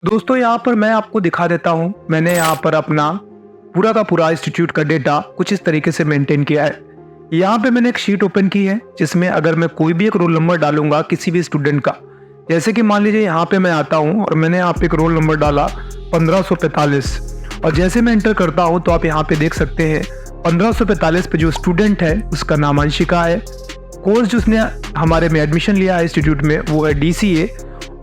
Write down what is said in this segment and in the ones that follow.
दोस्तों यहाँ पर मैं आपको दिखा देता हूँ। मैंने यहाँ पर अपना पूरा का पूरा इंस्टीट्यूट का डेटा कुछ इस तरीके से मेंटेन किया है। यहाँ पे मैंने एक शीट ओपन की है जिसमें अगर मैं कोई भी एक रोल नंबर डालूंगा किसी भी स्टूडेंट का, जैसे कि मान लीजिए यहाँ पे मैं आता हूँ और मैंने यहाँ पे एक रोल नंबर डाला 1545 और जैसे मैं एंटर करता हूँ तो आप यहाँ पे देख सकते हैं 1545 पे जो स्टूडेंट है उसका नाम अंशिका है। कोर्स जिसने हमारे में एडमिशन लिया है इंस्टीट्यूट में वो है DCA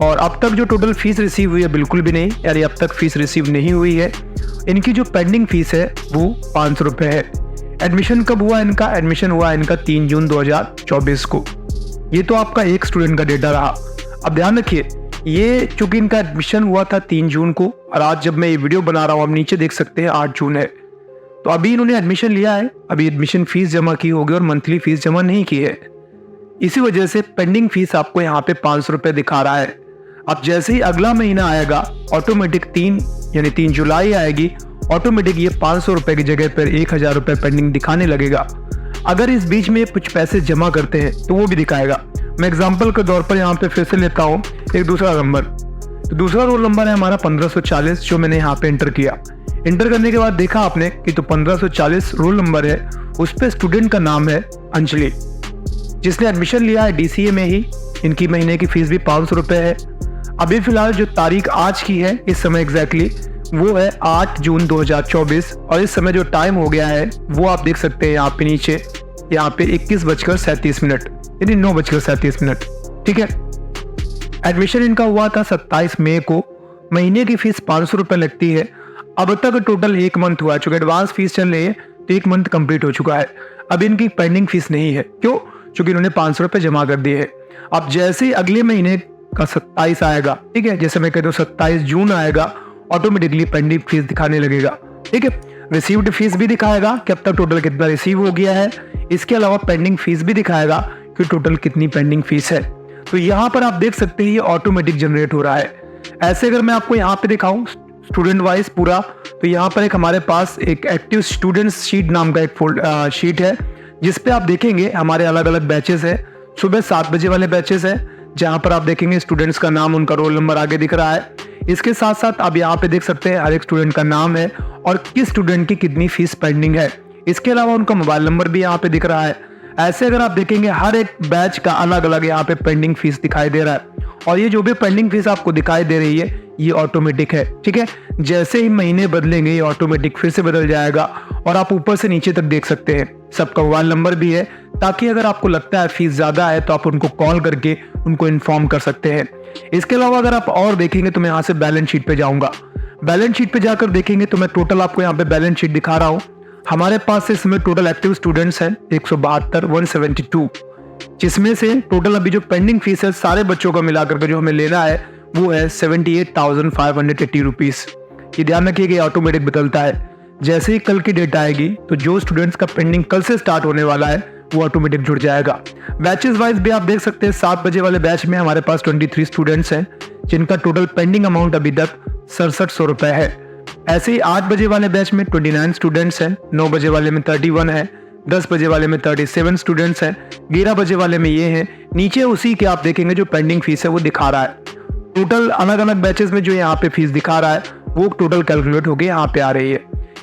और अब तक जो टोटल फीस रिसीव हुई है बिल्कुल भी नहीं, यानी अब तक फीस रिसीव नहीं हुई है। इनकी जो पेंडिंग फीस है वो 500 रुपये है। एडमिशन कब हुआ इनका? एडमिशन हुआ इनका 3 जून 2024 को। ये तो आपका एक स्टूडेंट का डेटा रहा। अब ध्यान रखिए, ये चूंकि इनका एडमिशन हुआ था 3 जून को और आज जब मैं ये वीडियो बना रहा हूँ आप नीचे देख सकते हैं 8 जून है, तो अभी इन्होंने एडमिशन लिया है, अभी एडमिशन फीस जमा की होगी और मंथली फीस जमा नहीं की है। इसी वजह से पेंडिंग फीस आपको यहाँ पे 500 रुपये दिखा रहा है। अब जैसे ही अगला महीना आएगा ऑटोमेटिक 3 जुलाई आएगी, ऑटोमेटिक ये 500 रुपये की जगह पर 1000 रुपये पेंडिंग दिखाने लगेगा। अगर इस बीच में कुछ पैसे जमा करते हैं तो वो भी दिखाएगा। मैं एग्जांपल के तौर पर यहाँ पे फिर से लेता हूँ एक दूसरा नंबर। तो दूसरा रोल नंबर है हमारा 1540 जो मैंने यहाँ पे एंटर किया। एंटर करने के बाद देखा आपने कि तो 1540 रोल नंबर है, उस पर स्टूडेंट का नाम है अंजलि, जिसने एडमिशन लिया है DCA में ही। इनकी महीने की फीस भी 500 रुपये है। अभी फिलहाल जो तारीख आज की है इस समय एग्जैक्टली वो है 8 जून 2024 और इस समय जो टाइम हो गया है वो आप देख सकते हैं यहाँ पे नीचे, यहाँ पे 21:37 यानी 9:37। ठीक है, एडमिशन इनका हुआ था 27 मई को। महीने की फीस 500 रुपये लगती है। अब तक टोटल 1 मंथ हुआ है, चूंकि एडवांस फीस चल रही है तो 1 मंथ कंप्लीट हो चुका है। अब इनकी पेंडिंग फीस नहीं है, क्यों? क्योंकि इन्होंने 500 रुपये जमा कर दिए है। अब जैसे ही अगले महीने का 27 आएगा, ठीक है, जैसे मैं कहता हूँ 27 जून आएगा, ऑटोमेटिकली पेंडिंग फीस दिखाने लगेगा। ठीक है, रिसीव्ड फीस भी दिखाएगा कि अब तक टोटल कितना रिसीव हो गया है। इसके अलावा पेंडिंग फीस भी दिखाएगा कि टोटल कितनी पेंडिंग फीस है। तो यहाँ पर आप देख सकते हैं ये ऑटोमेटिक जनरेट हो रहा है। ऐसे अगर मैं आपको यहाँ पे दिखाऊं स्टूडेंट वाइज पूरा, तो यहाँ पर एक हमारे पास एक एक्टिव स्टूडेंट्स शीट नाम का एक शीट है जिसपे आप देखेंगे हमारे अलग अलग बैचेस है। सुबह 7 बजे वाले बैचेस है जहाँ पर आप देखेंगे स्टूडेंट्स का नाम, उनका रोल नंबर आगे दिख रहा है। इसके साथ साथ आप यहाँ पे देख सकते हैं हर एक स्टूडेंट का नाम है और किस स्टूडेंट की कितनी फीस पेंडिंग है। इसके अलावा उनका मोबाइल नंबर भी यहाँ पे दिख रहा है। ऐसे अगर आप देखेंगे हर एक बैच का अलग अलग यहाँ पे पेंडिंग फीस दिखाई दे रहा है और ये जो भी पेंडिंग फीस आपको दिखाई दे रही है ये ऑटोमेटिक है। ठीक है, जैसे ही महीने बदलेंगे ये ऑटोमेटिक फिर से बदल जाएगा और आप ऊपर से नीचे तक देख सकते हैं। सबका मोबाइल नंबर भी है ताकि अगर आपको लगता है फीस ज्यादा है तो आप उनको कॉल करके उनको इन्फॉर्म कर सकते हैं। इसके अलावा अगर आप और देखेंगे तो मैं यहाँ से बैलेंस शीट पे जाऊंगा। बैलेंस शीट पे जाकर देखेंगे तो मैं टोटल आपको यहाँ पे बैलेंस शीट दिखा रहा हूँ। हमारे पास इसमें टोटल एक्टिव स्टूडेंट्स हैं 172, जिसमें से टोटल अभी जो पेंडिंग फीस है सारे बच्चों का मिलाकर के जो हमें लेना है वो है 78,580 रुपीज। ये ध्यान रखिए कि ऑटोमेटिक बदलता है। जैसे ही कल की डेट आएगी तो जो स्टूडेंट्स का पेंडिंग कल से स्टार्ट होने वाला है वो ऑटोमेटिक जुड़ जाएगा। बैचेस वाइज भी आप देख सकते हैं 7 बजे वाले बैच में हमारे पास 23 स्टूडेंट्स हैं जिनका टोटल पेंडिंग अमाउंट अभी तक 6700 रुपए है। ऐसे ही 8 बजे वाले बैच में 29 स्टूडेंट्स हैं, 9 बजे वाले में 31 है, 10 बजे वाले में 37 स्टूडेंट्स हैं, 11 बजे वाले में ये हैं। नीचे उसी के आप देखेंगे जो पेंडिंग फीस है वो दिखा रहा है। टोटल अलग अलग बैचेस में जो यहाँ पे फीस दिखा रहा है वो टोटल कैलकुलेट होकर यहाँ पे आ रही है।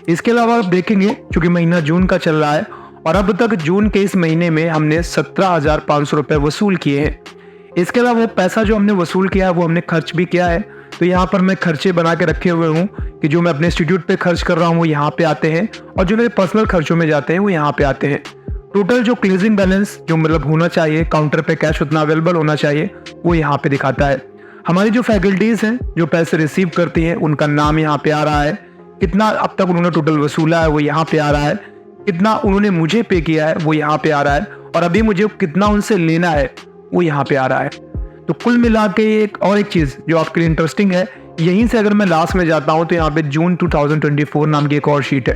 इसके अलावा आप देखेंगे चूंकि महीना जून का चल रहा है और अब तक जून के इस महीने में हमने 17,500 रुपए वसूल किए हैं। इसके अलावा वो पैसा जो हमने वसूल किया है वो हमने खर्च भी किया है। तो यहाँ पर मैं खर्चे बना के रखे हुए हूँ कि जो मैं अपने इंस्टीट्यूट पे खर्च कर रहा हूँ वो यहाँ पे आते हैं और जो मेरे पर्सनल खर्चों में जाते हैं वो यहाँ पे आते हैं। टोटल जो क्लोजिंग बैलेंस जो मतलब होना चाहिए, काउंटर पे कैश उतना अवेलेबल होना चाहिए, वो यहाँ पे दिखाता है। हमारी जो फैकल्टीज हैं जो पैसे रिसीव करती हैं उनका नाम यहाँ पे आ रहा है, कितना अब तक उन्होंने टोटल वसूला है वो यहाँ पे आ रहा है, कितना उन्होंने मुझे पे किया है वो यहाँ पे आ रहा है और अभी मुझे कितना उनसे लेना है वो यहाँ पे आ रहा है। तो कुल मिला के एक और एक चीज़ जो आपके लिए इंटरेस्टिंग है, यहीं से अगर मैं लास्ट में जाता हूँ तो यहाँ पे जून 2024 नाम की एक और शीट है।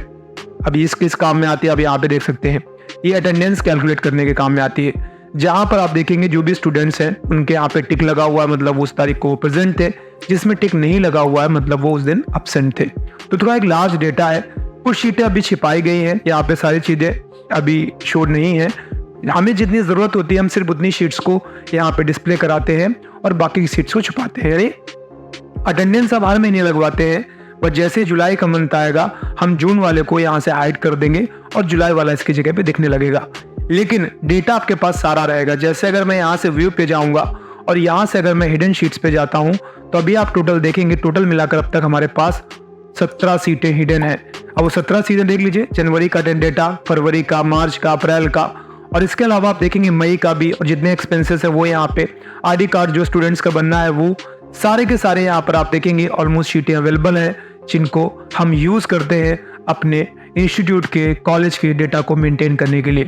अभी किस काम में आती है अब यहाँ पे देख सकते हैं, ये अटेंडेंस कैलकुलेट करने के काम में आती है। जहाँ पर आप देखेंगे जो भी स्टूडेंट्स हैं उनके यहाँ पे टिक लगा हुआ है, मतलब वो उस तारीख को प्रेजेंट थे, जिसमें टिक नहीं लगा हुआ है मतलब वो उस दिन एब्सेंट थे। तो थोड़ा एक लार्ज डेटा है। कुछ शीटें अभी छिपाई गई हैं, यहाँ पे सारी चीज़ें अभी शो नहीं है। हमें जितनी ज़रूरत होती है हम सिर्फ उतनी शीट्स को यहाँ पे डिस्प्ले कराते हैं और बाकी की शीट्स को छुपाते हैं। अटेंडेंस अब हर महीने लगवाते हैं, पर जैसे जुलाई का मंथ आएगा हम जून वाले को यहाँ से हाइड कर देंगे और जुलाई वाला इसकी जगह पे दिखने लगेगा। लेकिन डेटा आपके पास सारा रहेगा। जैसे अगर मैं यहाँ से व्यू पे जाऊंगा और यहाँ से अगर मैं हिडन शीट्स पे जाता हूँ तो अभी आप टोटल देखेंगे, टोटल मिलाकर अब तक हमारे पास 17 सीटें हिडन है। अब वो 17 सीटें देख लीजिए, जनवरी का डेटा, फरवरी का, मार्च का, अप्रैल का, और इसके अलावा आप देखेंगे मई का भी, और जितने एक्सपेंसेस है वो यहाँ पे, आईडी कार्ड जो स्टूडेंट्स का बनना है वो सारे के सारे यहाँ पर आप देखेंगे ऑलमोस्ट सीटें अवेलेबल हैं, जिनको हम यूज करते हैं अपने इंस्टीट्यूट के, कॉलेज के डेटा को मेंटेन करने के लिए।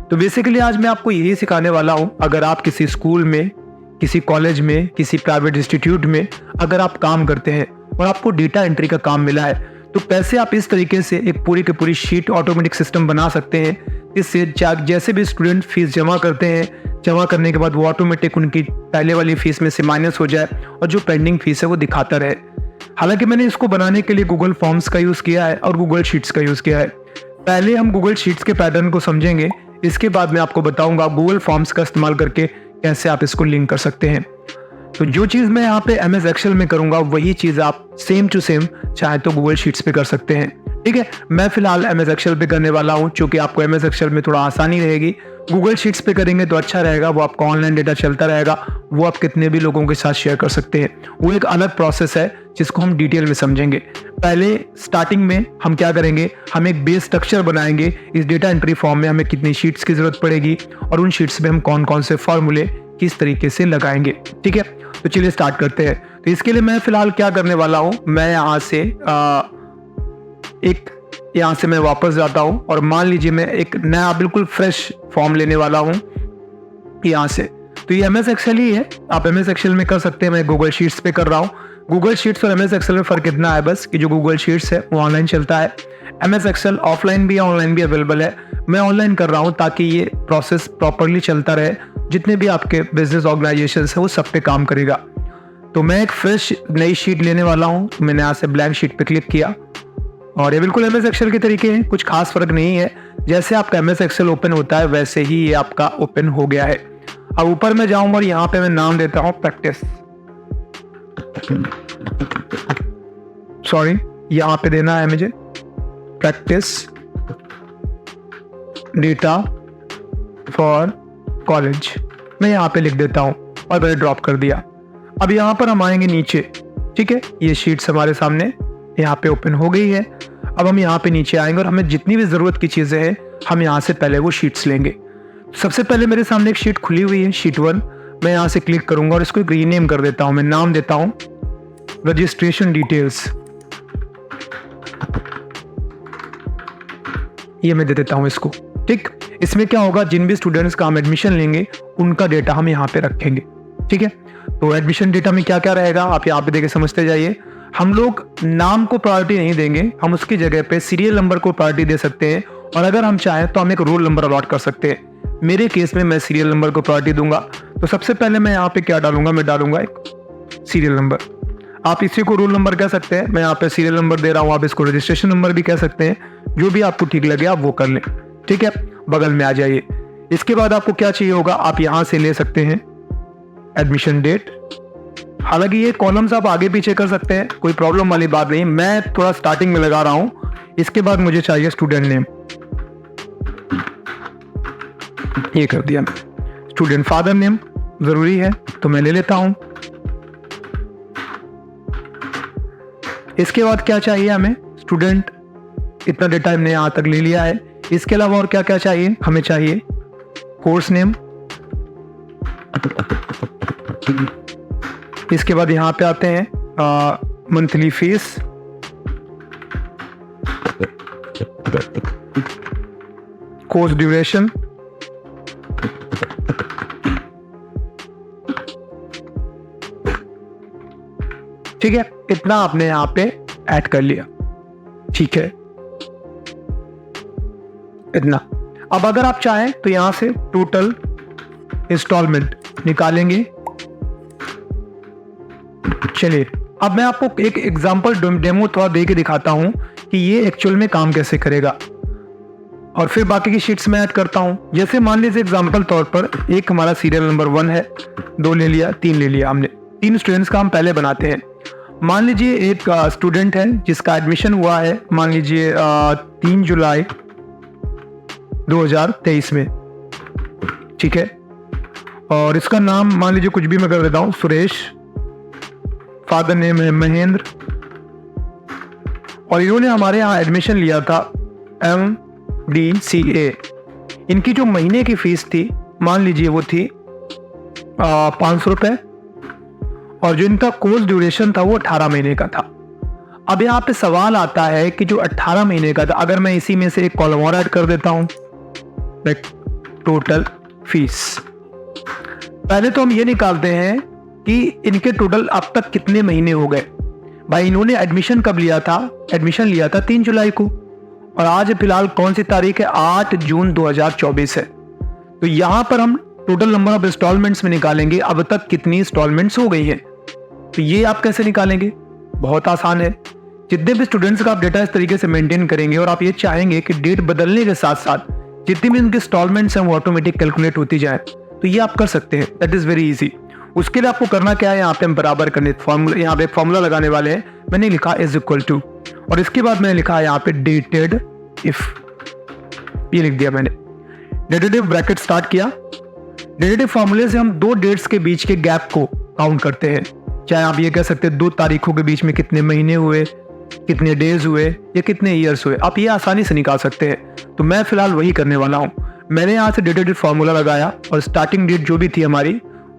तो बेसिकली आज मैं आपको यही सिखाने वाला हूँ। अगर आप किसी स्कूल में, किसी कॉलेज में, किसी प्राइवेट इंस्टीट्यूट में अगर आप काम करते हैं और आपको डेटा एंट्री का काम मिला है, तो कैसे आप इस तरीके से एक पूरी की पूरी शीट ऑटोमेटिक सिस्टम बना सकते हैं, इससे जैसे भी स्टूडेंट फीस जमा करते हैं, जमा करने के बाद वो ऑटोमेटिक उनकी पहले वाली फीस में से माइनस हो जाए और जो पेंडिंग फीस है वो दिखाता रहे। हालांकि मैंने इसको बनाने के लिए गूगल फॉर्म्स का यूज़ किया है और गूगल शीट्स का यूज़ किया है। पहले हम गूगल शीट्स के पैटर्न को समझेंगे, इसके बाद मैं आपको बताऊंगा गूगल फॉर्म्स का इस्तेमाल करके कैसे आप इसको लिंक कर सकते हैं। तो जो चीज़ मैं यहाँ पे MS एक्सेल में करूंगा वही चीज़ आप सेम टू सेम चाहे तो गूगल शीट्स पे कर सकते हैं। ठीक है, मैं फिलहाल MS एक्सेल पे करने वाला हूँ, क्योंकि आपको MS एक्सेल में थोड़ा आसानी रहेगी। गूगल शीट्स पे करेंगे तो अच्छा रहेगा, वो आपका ऑनलाइन डेटा चलता रहेगा, वो आप कितने भी लोगों के साथ शेयर कर सकते हैं। वो एक अलग प्रोसेस है जिसको हम डिटेल में समझेंगे। पहले स्टार्टिंग में हम क्या करेंगे, हम एक बेस स्ट्रक्चर बनाएंगे। इस डेटा एंट्री फॉर्म में हमें कितनी शीट्स की जरूरत पड़ेगी और उन शीट्स में हम कौन कौन से फॉर्मूले किस तरीके से लगाएंगे। ठीक है, तो चलिए स्टार्ट करते हैं। तो इसके लिए मैं फिलहाल क्या करने वाला हूँ, मैं यहाँ से मैं वापस जाता हूँ और मान लीजिए मैं एक नया बिल्कुल फ्रेश फॉर्म लेने वाला हूँ यहाँ से। तो ये MS एक्सेल ही है, आप MS एक्सेल में कर सकते हैं। मैं गूगल शीट्स पे कर रहा हूँ। गूगल शीट्स और MS एक्सेल में फ़र्क इतना है बस कि जो गूगल शीट्स है वो ऑनलाइन चलता है, MS एक्सेल ऑफलाइन भी है, ऑनलाइन भी अवेलेबल है। मैं ऑनलाइन कर रहा हूँ ताकि ये प्रोसेस प्रॉपरली चलता रहे, जितने भी आपके बिजनेस ऑर्गेनाइजेशन है वो सब पे काम करेगा। तो मैं एक फ्रेश नई शीट लेने वाला हूँ। मैंने यहाँ से ब्लैंक शीट पे क्लिक किया और ये बिल्कुल MS एक्सेल के तरीके हैं, कुछ खास फर्क नहीं है। जैसे आपका MS एक्सेल ओपन होता है वैसे ही ये आपका ओपन हो गया है। अब ऊपर में जाऊंगा और यहाँ पे मैं नाम देता हूँ प्रैक्टिस, सॉरी यहाँ पे देना है मुझे प्रैक्टिस डेटा फॉर कॉलेज। मैं यहाँ पे लिख देता हूँ और मैंने ड्रॉप कर दिया। अब यहाँ पर हम आएंगे नीचे। ठीक है, ये शीट्स हमारे सामने यहाँ पे ओपन हो गई है। अब हम यहाँ पे नीचे आएंगे और हमें जितनी भी ज़रूरत की चीज़ें हैं हम यहाँ से पहले वो शीट्स लेंगे। सबसे पहले मेरे सामने एक शीट खुली हुई है, शीट 1। मैं यहाँ से क्लिक करूँगा और इसको एक रीनेम कर देता हूँ। मैं नाम देता हूँ रजिस्ट्रेशन डिटेल्स, ये मैं दे देता हूँ इसको। ठीक, इसमें क्या होगा, जिन भी स्टूडेंट्स का हम एडमिशन लेंगे उनका डेटा हम यहाँ पे रखेंगे। ठीक है, तो एडमिशन डेटा में क्या क्या रहेगा आप यहाँ पे देखे समझते जाइए। हम लोग नाम को प्रायोरिटी नहीं देंगे, हम उसकी जगह पे सीरियल नंबर को प्रायोरिटी दे सकते हैं, और अगर हम चाहें तो हम एक रोल नंबर अलॉट कर सकते हैं। मेरे केस में मैं सीरियल नंबर को प्रायोरिटी दूंगा। तो सबसे पहले मैं यहाँ पे क्या डालूंगा, मैं डालूंगा एक सीरियल नंबर। आप इसी को रोल नंबर कह सकते हैं, मैं यहाँ पे सीरियल नंबर दे रहा हूँ, आप इसको रजिस्ट्रेशन नंबर भी कह सकते हैं, जो भी आपको ठीक लगे आप वो कर लें। ठीक है, बगल में आ जाइए। इसके बाद आपको क्या चाहिए होगा, आप यहाँ से ले सकते हैं एडमिशन डेट। हालांकि ये कॉलम्स आप आगे पीछे कर सकते हैं, कोई प्रॉब्लम वाली बात नहीं, मैं थोड़ा स्टार्टिंग में लगा रहा हूँ। इसके बाद मुझे चाहिए स्टूडेंट नेम, ये कर दिया। स्टूडेंट फादर नेम जरूरी है तो मैं ले लेता हूं। इसके बाद क्या चाहिए हमें, स्टूडेंट, इतना डेटा हमने यहां तक ले लिया है। इसके अलावा और क्या क्या चाहिए, हमें चाहिए कोर्स नेम। इसके बाद यहां पे आते हैं मंथली फीस, कोर्स ड्यूरेशन, ठीक है, इतना आपने यहाँ पे ऐड कर लिया। ठीक है, इतना। अब अगर आप चाहें तो यहां से टोटल इंस्टॉलमेंट निकालेंगे। चलिए अब मैं आपको एक एग्जांपल डेमो थोड़ा दे के दिखाता हूं कि ये एक्चुअल में काम कैसे करेगा, और फिर बाकी की शीट्स में ऐड करता हूं। जैसे मान लीजिए एग्जांपल तौर पर एक हमारा सीरियल नंबर 1 है, 2 ले लिया, 3 ले लिया, हमने 3 स्टूडेंट्स का हम पहले बनाते हैं। मान लीजिए एक स्टूडेंट है जिसका एडमिशन हुआ है, मान लीजिए 3 जुलाई 2023 में, ठीक है। और इसका नाम मान लीजिए कुछ भी मैं कर देता हूँ, सुरेश, फादर नेम है महेंद्र, और इन्होंने हमारे यहाँ एडमिशन लिया था MDCA। इनकी जो महीने की फीस थी मान लीजिए वो थी 500 रुपये, और जो इनका कोर्स ड्यूरेशन था वो 18 महीने का था। अब यहाँ पे सवाल आता है कि जो 18 महीने का था, अगर मैं इसी में से एक कॉलम और ऐड कर देता हूँ, टोटल फीस। पहले तो हम ये निकालते हैं कि इनके टोटल अब तक कितने महीने हो गए। भाई इन्होंने एडमिशन कब लिया था? एडमिशन लिया था 3 जुलाई को, और आज फिलहाल कौन सी तारीख है? 8 जून 2024 है। तो यहां पर हम टोटल नंबर ऑफ इंस्टॉलमेंट्स में निकालेंगे अब तक कितनी इंस्टॉलमेंट्स हो गई हैं। तो ये आप कैसे निकालेंगे? बहुत आसान है। जितने भी स्टूडेंट्स का आप डेटा इस तरीके से मेंटेन करेंगे और आप ये चाहेंगे कि डेट बदलने के साथ साथ जितनी भी उनके इंस्टॉलमेंट्स हैं वो ऑटोमेटिक कैलकुलेट होती जाए, तो ये आप कर सकते हैं। That is very easy. उसके लिए आपको करना क्या है, यहाँ पे हम बराबर करने फॉर्मूला, यहाँ पे एक फॉर्मूला लगाने वाले हैं। मैंने लिखा इज इक्वल टू, और इसके बाद मैंने लिखा है यहाँ पे डेटेड इफ, ये लिख दिया मैंने। डेटेड इफ ब्रैकेट स्टार्ट किया। डेटेड इफ फॉर्मूले से हम 2 डेट्स के बीच के गैप को काउंट करते हैं। चाहे आप ये कह सकते हैं 2 तारीखों के बीच में कितने महीने हुए, कितने डेज हुए, या कितने ईयर्स हुए, आप ये आसानी से निकाल सकते हैं। तो मैं फिलहाल वही करने वाला हूँ। मैंने यहाँ से डेटेड इफ फॉर्मूला लगाया, और स्टार्टिंग डेट जो भी थी हमारी,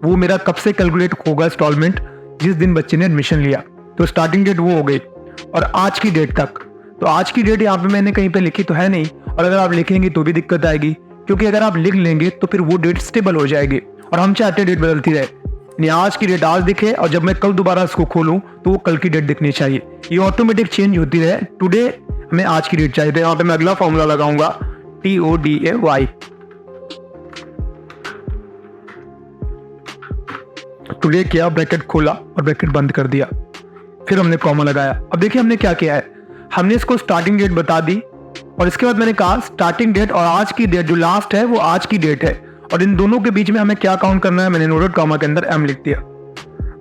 वो मेरा कब से कैलकुलेट होगा इंस्टॉलमेंट, जिस दिन बच्चे ने एडमिशन लिया। तो स्टार्टिंग डेट वो हो गई, और आज की डेट तक। तो आज की डेट यहाँ पे मैंने कहीं पे लिखी तो है नहीं, और अगर आप लिखेंगे तो भी दिक्कत आएगी, क्योंकि अगर आप लिख लेंगे तो फिर वो डेट स्टेबल हो जाएगी, और हम चाहते हैं डेट बदलती रहे। यानी आज की डेट आज दिखे, और जब मैं कल दोबारा इसको खोलूं तो वो कल की डेट दिखनी चाहिए। ये ऑटोमेटिक चेंज होती रहे। टुडे हमें आज की डेट चाहिए। तो यहाँ पे मैं अगला फॉर्मूला लगाऊंगा TODAY। टुडे किया, ब्रैकेट खोला और ब्रैकेट बंद कर दिया, फिर हमने कॉमा लगाया। अब देखिए हमने क्या किया है, हमने इसको स्टार्टिंग डेट बता दी, और इसके बाद मैंने कहा स्टार्टिंग डेट और आज की डेट जो लास्ट है वो आज की डेट है, और इन दोनों के बीच में हमें क्या काउंट करना है, मैंने इन्वर्टेड कॉमा के अंदर M लिख दिया।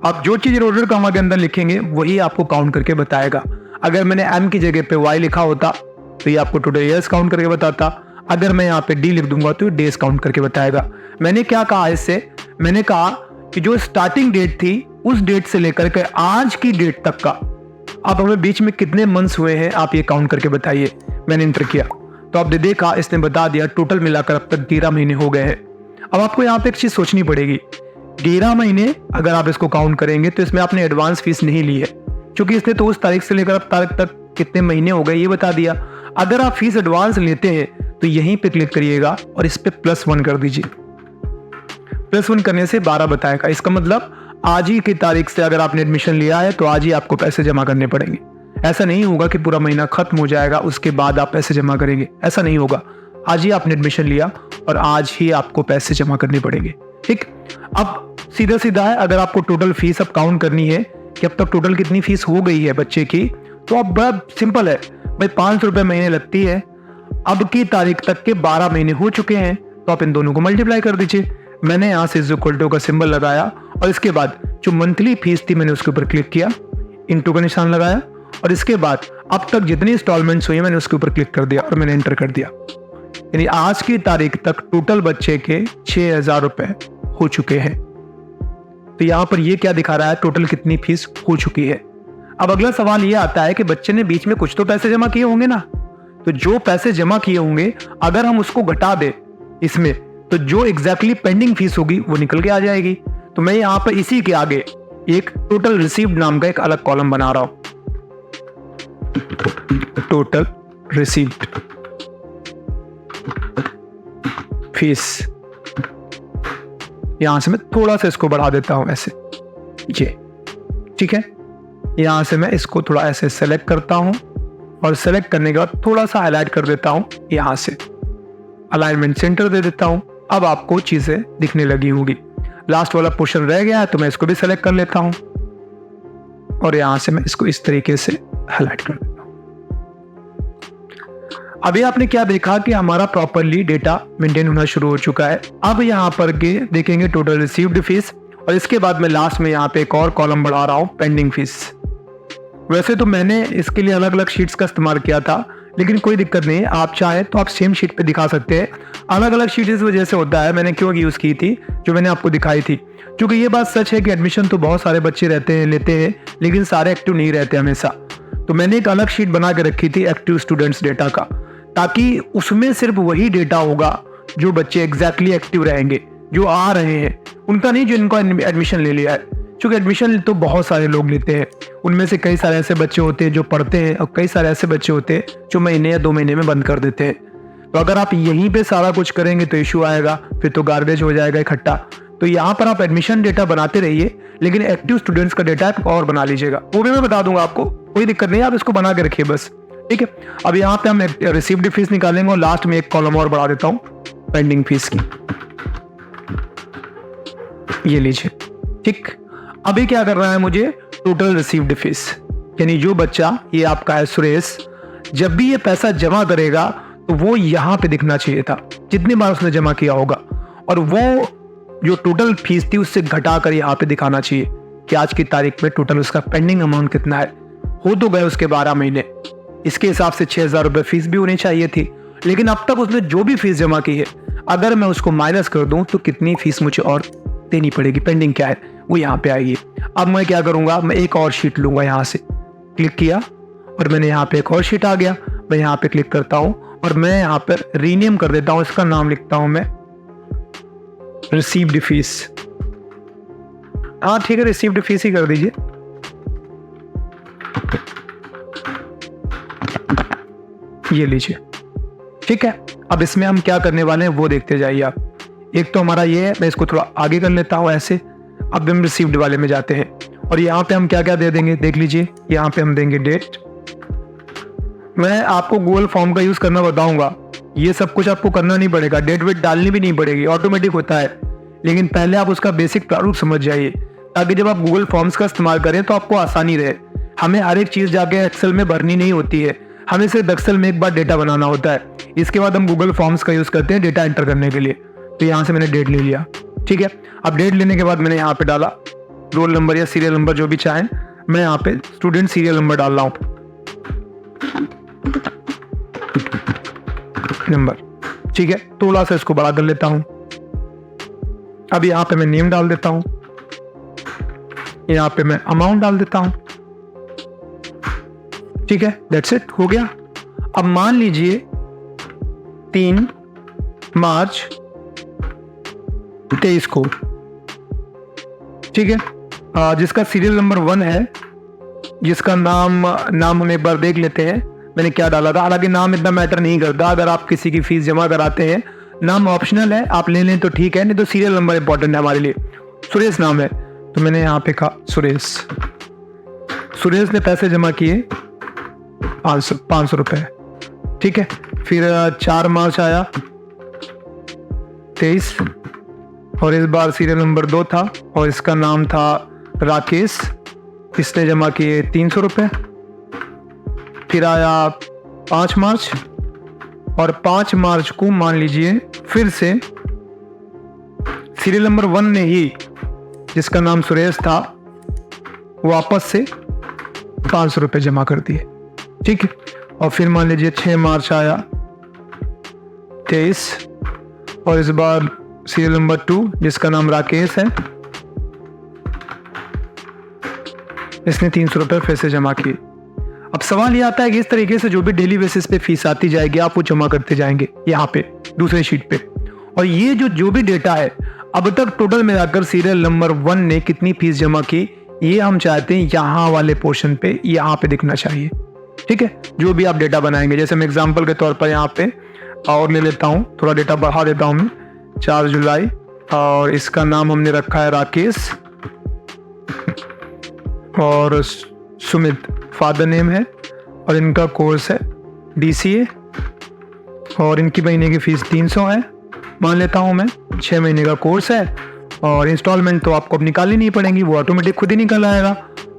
आप जो चीज इन्वर्टेड कॉमा के अंदर लिखेंगे वही आपको काउंट करके बताएगा। अगर मैंने M की जगह पे Y लिखा होता तो ये आपको टुडे ईयर्स काउंट करके बताता। अगर मैं यहाँ पे D लिख दूंगा तो ये डेज काउंट करके बताएगा। मैंने क्या कहा इससे, मैंने कहा कि जो स्टार्टिंग डेट थी उस डेट से लेकर के आज की डेट तक का अब हमें बीच में कितने मंथ्स हुए हैं आप ये काउंट करके बताइए। मैंने इंटर किया तो आपने देखा इसने बता दिया टोटल मिलाकर अब तक 13 महीने हो गए हैं। अब आपको यहाँ पे एक चीज सोचनी पड़ेगी, 13 महीने अगर आप इसको काउंट करेंगे तो इसमें आपने एडवांस फीस नहीं ली है, क्योंकि इसने तो उस तारीख से लेकर अब तारीख तक कितने महीने हो गए ये बता दिया। अगर आप फीस एडवांस लेते हैं तो यहीं पे क्लिक करिएगा और इस पे +1 कर दीजिए। +1 करने से 12 बताएगा। इसका मतलब आज ही की तारीख से अगर आपने एडमिशन लिया है तो आज ही आपको पैसे जमा करने पड़ेंगे। ऐसा नहीं होगा कि पूरा महीना खत्म हो जाएगा उसके बाद आप पैसे जमा करेंगे, ऐसा नहीं होगा। आज ही आपने एडमिशन लिया और आज ही आपको पैसे जमा करने पड़ेंगे। ठीक, अब सीधा सीधा है, अगर आपको टोटल फीस अब काउंट करनी है कि अब तक टोटल कितनी फीस हो गई है बच्चे की, तो अब बड़ा सिंपल है भाई, 500 रुपये महीने लगती है। अब की तारीख तक के 12 महीने हो चुके हैं, तो आप इन दोनों को मल्टीप्लाई कर दीजिए। मैंने यहाँ से इक्वल टू का सिंबल लगाया और इसके बाद जो मंथली फीस थी मैंने उसके ऊपर क्लिक किया, इंटू का निशान लगाया और इसके बाद अब तक जितनी इंस्टॉलमेंट्स हुई मैंने उसके ऊपर क्लिक कर दिया और मैंने एंटर कर दिया। यानी आज की तारीख तक टोटल बच्चे के 6000 रुपए हो चुके हैं। तो यहाँ पर ये क्या दिखा रहा है, टोटल कितनी फीस हो चुकी है। अब अगला सवाल ये आता है कि बच्चे ने बीच में कुछ तो पैसे जमा किए होंगे ना, तो जो पैसे जमा किए होंगे अगर हम उसको घटा दे इसमें, तो जो एग्जैक्टली पेंडिंग फीस होगी वो निकल के आ जाएगी। तो मैं यहाँ पर इसी के आगे एक टोटल रिसीव्ड नाम का एक अलग कॉलम बना रहा हूं, टोटल रिसीव्ड फीस। यहां से मैं थोड़ा सा इसको बढ़ा देता हूं ऐसे, ये ठीक है। यहां से मैं इसको थोड़ा ऐसे सेलेक्ट करता हूं और सेलेक्ट करने के बाद थोड़ा सा हाईलाइट कर देता हूं, यहां से अलाइनमेंट सेंटर दे देता हूं। अब आपको चीजें दिखने लगी होगी। लास्ट वाला पोर्शन रह गया है तो मैं इसको भी सेलेक्ट कर लेता हूं और यहां से मैं इसको इस तरीके से हाईलाइट कर देता हूं। अभी आपने क्या देखा कि हमारा प्रॉपरली डेटा मेंटेन होना शुरू हो चुका है। अब यहां पर के देखेंगे टोटल रिसीव्ड फीस और इसके बाद मैं लास्ट में यहां पे एक और कॉलम बढ़ा रहा हूं, पेंडिंग फीस। वैसे तो मैंने इसके लिए अलग अलग शीट्स का इस्तेमाल किया था, लेकिन कोई दिक्कत नहीं है, आप चाहे तो आप सेम शीट पे दिखा सकते हैं। अलग अलग शीट इस वजह से होता है, मैंने क्यों यूज़ की थी जो मैंने आपको दिखाई थी, क्योंकि ये बात सच है कि एडमिशन तो बहुत सारे बच्चे रहते हैं, लेते हैं, लेकिन सारे एक्टिव नहीं रहते हमेशा। तो मैंने एक अलग शीट बना के रखी थी एक्टिव स्टूडेंट्स डेटा का, ताकि उसमें सिर्फ वही डेटा होगा जो बच्चे एग्जैक्टली एक्टिव रहेंगे, जो आ रहे हैं, उनका नहीं जो इनको एडमिशन ले लिया है। क्योंकि एडमिशन तो बहुत सारे लोग लेते हैं, उनमें से कई सारे ऐसे बच्चे होते हैं जो पढ़ते हैं, और कई सारे ऐसे बच्चे होते हैं जो महीने या 2 महीने में बंद कर देते हैं। तो अगर आप यहीं पे सारा कुछ करेंगे तो इशू आएगा, फिर तो गार्बेज हो जाएगा इकट्ठा। तो यहाँ पर आप एडमिशन डेटा बनाते रहिए, लेकिन एक्टिव स्टूडेंट्स का डेटा और बना लीजिएगा, वो भी मैं बता दूंगा आपको, कोई दिक्कत नहीं, आप इसको बना के रखिए बस, ठीक है। अब यहाँ पे हम रिसीव्ड फीस निकालेंगे और लास्ट में एक कॉलम और बढ़ा देता हूँ पेंडिंग फीस की, ये लीजिए, ठीक। अभी क्या कर रहा है मुझे, टोटल रिसीव्ड फीस, यानी जो बच्चा ये आपका है सुरेश, जब भी ये पैसा जमा करेगा तो वो यहाँ पे दिखना चाहिए था, जितनी बार उसने जमा किया होगा, और वो जो टोटल फीस थी उससे घटाकर यहाँ पे दिखाना चाहिए कि आज की तारीख में टोटल उसका पेंडिंग अमाउंट कितना है। हो तो गए उसके 12 महीने, इसके हिसाब से 6,000 रुपये फीस भी होनी चाहिए थी, लेकिन अब तक उसने जो भी फीस जमा की है, अगर मैं उसको माइनस कर दूं तो कितनी फीस मुझे और देनी पड़ेगी, पेंडिंग क्या है वो यहाँ पे आएगी। अब मैं क्या करूंगा, मैं एक और शीट लूंगा, यहाँ से क्लिक किया और मैंने यहाँ पे एक और शीट आ गया, मैं यहाँ पे क्लिक करता हूँ और मैं यहाँ पर रीनेम कर देता हूँ, इसका नाम लिखता हूँ मैं रिसीव्ड फीस। हाँ ठीक है, रिसीव्ड फीस ही कर दीजिए। ये लीजिए, ठीक है। अब इसमें हम क्या करने वाले हैं वो देखते जाइए आप। एक तो हमारा ये है, मैं इसको थोड़ा आगे कर लेता हूँ ऐसे। अब हम रिसीव्ड वाले में जाते हैं और यहाँ पे हम क्या क्या दे देंगे देख लीजिए। यहाँ पे हम देंगे डेट। मैं आपको गूगल फॉर्म का यूज करना बताऊंगा, ये सब कुछ आपको करना नहीं पड़ेगा, डेट वेट डालनी भी नहीं पड़ेगी, ऑटोमेटिक होता है। लेकिन पहले आप उसका बेसिक प्रारूप समझ जाइए, ताकि जब आप गूगल फॉर्म्स का इस्तेमाल करें तो आपको आसानी रहे। हमें हर एक चीज जाके एक्सेल में भरनी नहीं होती है, हमें सिर्फ एक्सेल में एक बार डेटा बनाना होता है। इसके बाद हम गूगल फॉर्म्स का यूज करते हैं डेटा एंटर करने के लिए। तो यहाँ से मैंने डेट ले लिया, ठीक है। अब डेट लेने के बाद मैंने यहाँ पे डाला रोल नंबर या सीरियल नंबर जो भी चाहें। मैं यहाँ पे स्टूडेंट सीरियल नंबर डाल रहा हूँ, नंबर, ठीक है। थोड़ा सा इसको बड़ा कर लेता हूँ। अब यहाँ पे मैं नेम डाल देता हूँ, यहाँ पे मैं अमाउंट डाल देता हूँ, ठीक है। दैट्स इट, हो गया। अब मान लीजिए 3 मार्च 23 को, ठीक है, जिसका सीरियल नंबर 1 है, जिसका नाम हम एक बार देख लेते हैं मैंने क्या डाला था। हालांकि नाम इतना मैटर नहीं करता, अगर आप किसी की फीस जमा कराते हैं, नाम ऑप्शनल है, आप ले लें तो ठीक है, नहीं तो सीरियल नंबर इंपॉर्टेंट है हमारे लिए। सुरेश नाम है तो मैंने यहाँ पे कहा सुरेश। सुरेश ने पैसे जमा किए 500 रुपए, ठीक है। फिर 4 मार्च आया 23, और इस बार सीरियल नंबर 2 था और इसका नाम था राकेश, इसने जमा किए 300 रुपये। फिर आया 5 मार्च, और 5 मार्च को मान लीजिए फिर से सीरियल नंबर 1 ने ही, जिसका नाम सुरेश था, वापस से 500 रुपये जमा कर दिए, ठीक है। और फिर मान लीजिए 6 मार्च आया 23, और इस बार सीरियल नंबर 2 जिसका नाम राकेश है, इसने 300 रुपये फिर से जमा किए। अब सवाल ये आता है कि इस तरीके से जो भी डेली बेसिस पे फीस आती जाएगी आप वो जमा करते जाएंगे यहाँ पे दूसरे शीट पे। और ये जो भी डेटा है अब तक टोटल मिलाकर सीरियल नंबर 1 ने कितनी फीस जमा की, ये हम चाहते हैं यहाँ वाले पोर्शन पे, यहाँ पे दिखना चाहिए, ठीक है। जो भी आप डेटा बनाएंगे, जैसे मैं एग्जाम्पल के तौर पर यहाँ पे और ले लेता हूँ, थोड़ा डेटा बढ़ा देता हूँ मैं। 4 जुलाई, और इसका नाम हमने रखा है राकेश, और सुमित फादर नेम है, और इनका कोर्स है DCA, और इनकी महीने की फीस 300 है मान लेता हूँ मैं। 6 महीने का कोर्स है, और इंस्टॉलमेंट तो आपको अब निकालनी नहीं पड़ेंगी, वो ऑटोमेटिक खुद ही निकल आएगा,